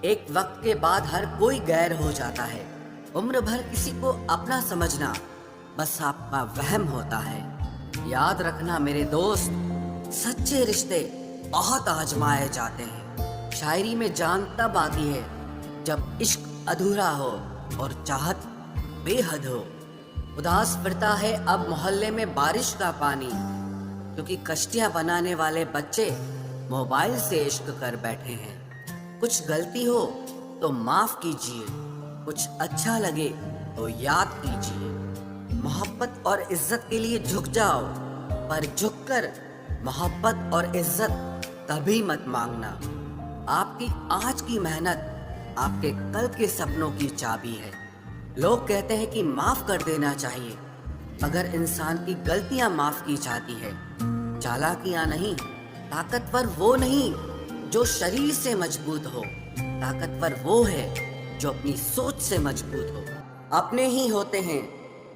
एक वक्त के बाद हर कोई गैर हो जाता है। उम्र भर किसी को अपना समझना बस आपका वहम होता है। याद रखना मेरे दोस्त, सच्चे रिश्ते बहुत आजमाए जाते हैं। शायरी में जान तब आती है जब इश्क अधूरा हो और चाहत बेहद हो। उदास फिरता है अब मोहल्ले में बारिश का पानी, क्योंकि कश्तियां बनाने वाले बच्चे मोबाइल से इश्क कर बैठे हैं। कुछ गलती हो तो माफ कीजिए, कुछ अच्छा लगे तो याद कीजिए। मोहब्बत और इज्जत के लिए झुक जाओ, पर झुककर मोहब्बत और इज्जत कभी मत मांगना। आपकी आज की मेहनत आपके कल के सपनों की चाबी है। लोग कहते हैं कि माफ कर देना चाहिए, मगर इंसान की गलतियां माफ की जाती है, चालाकियां नहीं। ताकतवर वो नहीं जो शरीर से मजबूत हो, ताकतवर वो है जो अपनी सोच से मजबूत हो। अपने ही होते हैं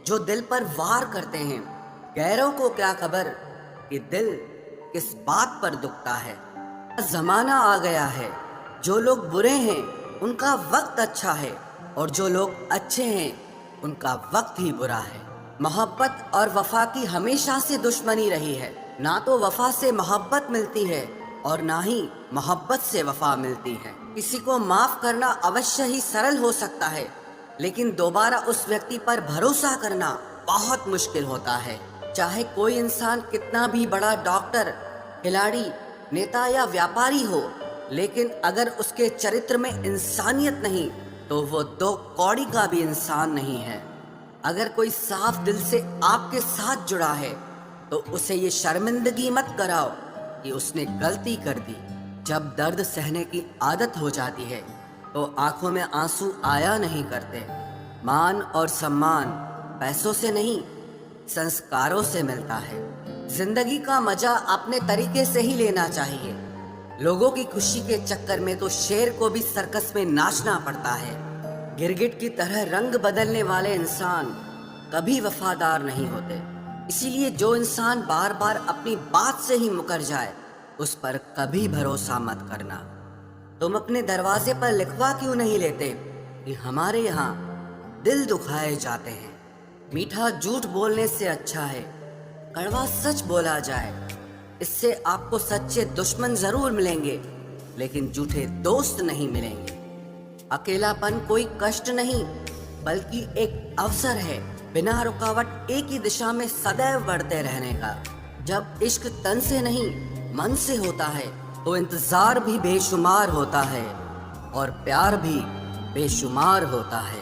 जो दिल पर वार करते हैं, गैरों को क्या खबर कि दिल किस बात पर दुखता है। जमाना आ गया है, जो लोग बुरे हैं उनका वक्त अच्छा है, और जो लोग अच्छे हैं उनका वक्त ही बुरा है। मोहब्बत और वफा की हमेशा से दुश्मनी रही है। ना तो वफा से मोहब्बत मिलती है और ना ही मोहब्बत से वफा मिलती है। किसी को माफ करना अवश्य ही सरल हो सकता है, लेकिन दोबारा उस व्यक्ति पर भरोसा करना बहुत मुश्किल होता है। चाहे कोई इंसान कितना भी बड़ा डॉक्टर, खिलाड़ी, नेता या व्यापारी हो, लेकिन अगर उसके चरित्र में इंसानियत नहीं तो वो दो कौड़ी का भी इंसान नहीं है। अगर कोई साफ दिल से आपके साथ जुड़ा है तो उसे ये शर्मिंदगी मत कराओ कि उसने गलती कर दी। जब दर्द सहने की आदत हो जाती है तो आंखों में आंसू आया नहीं करते। मान और सम्मान पैसों से नहीं, संस्कारों से मिलता है। जिंदगी का मजा अपने तरीके से ही लेना चाहिए। लोगों की खुशी के चक्कर में तो शेर को भी सर्कस में नाचना पड़ता है। गिरगिट की तरह रंग बदलने वाले इंसान कभी वफादार नहीं होते। इसीलिए जो इंसान बार बार अपनी बात से ही मुकर जाए उस पर कभी भरोसा मत करना। तुम अपने दरवाजे पर लिखवा क्यों नहीं लेते कि हमारे यहाँ दिल दुखाए जाते हैं। मीठा झूठ बोलने से अच्छा है कड़वा सच बोला जाए। इससे आपको सच्चे दुश्मन जरूर मिलेंगे, लेकिन झूठे दोस्त नहीं मिलेंगे। अकेलापन कोई कष्ट नहीं, बल्कि एक अवसर है बिना रुकावट एक ही दिशा में सदैव बढ़ते रहने का। जब इश्क तन से नहीं मन से होता है तो इंतजार भी बेशुमार होता है और प्यार भी बेशुमार होता है।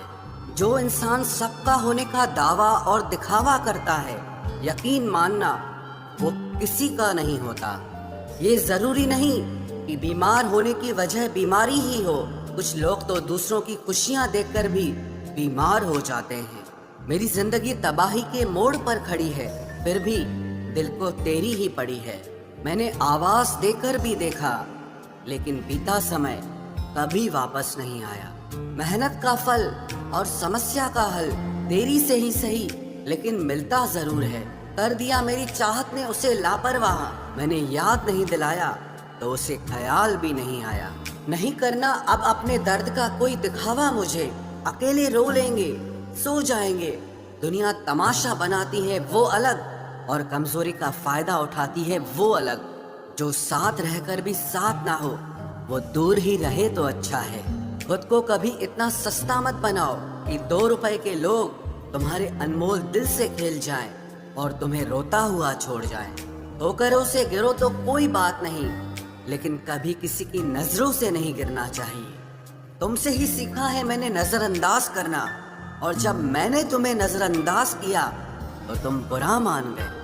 जो इंसान सबका होने का दावा और दिखावा करता है, यकीन मानना वो किसी का नहीं होता। ये जरूरी नहीं कि बीमार होने की वजह बीमारी ही हो। कुछ लोग तो दूसरों की खुशियां देखकर भी बीमार हो जाते हैं। मेरी जिंदगी तबाही के मोड़ पर खड़ी है, फिर भी दिल को तेरी ही पड़ी है। मैंने आवाज देकर भी देखा, लेकिन बीता समय कभी वापस नहीं आया। मेहनत का फल और समस्या का हल देरी से ही सही, लेकिन मिलता जरूर है। कर दिया मेरी चाहत ने उसे लापरवाह, मैंने याद नहीं दिलाया तो उसे ख्याल भी नहीं आया। नहीं करना अब अपने दर्द का कोई दिखावा मुझे। अकेले रो लेंगे, सो जाएंगे। दुनिया तमाशा बनाती है वो अलग, और कमजोरी का फायदा उठाती है वो अलग। जो साथ रहकर भी साथ ना हो वो दूर ही रहे तो अच्छा है। खुद को कभी इतना सस्ता मत बनाओ कि 2 रुपए के लोग तुम्हारे अनमोल दिल से खेल जाएं और तुम्हें रोता हुआ छोड़ जाएं। ठोकरों से गिरो तो कोई बात नहीं, लेकिन कभी किसी की नजरों से नहीं गिरना चाहिए। तुमसे ही सीखा है मैंने नजरअंदाज करना, और जब मैंने तुम्हें नजरअंदाज किया तो तुम बुरा मान गए।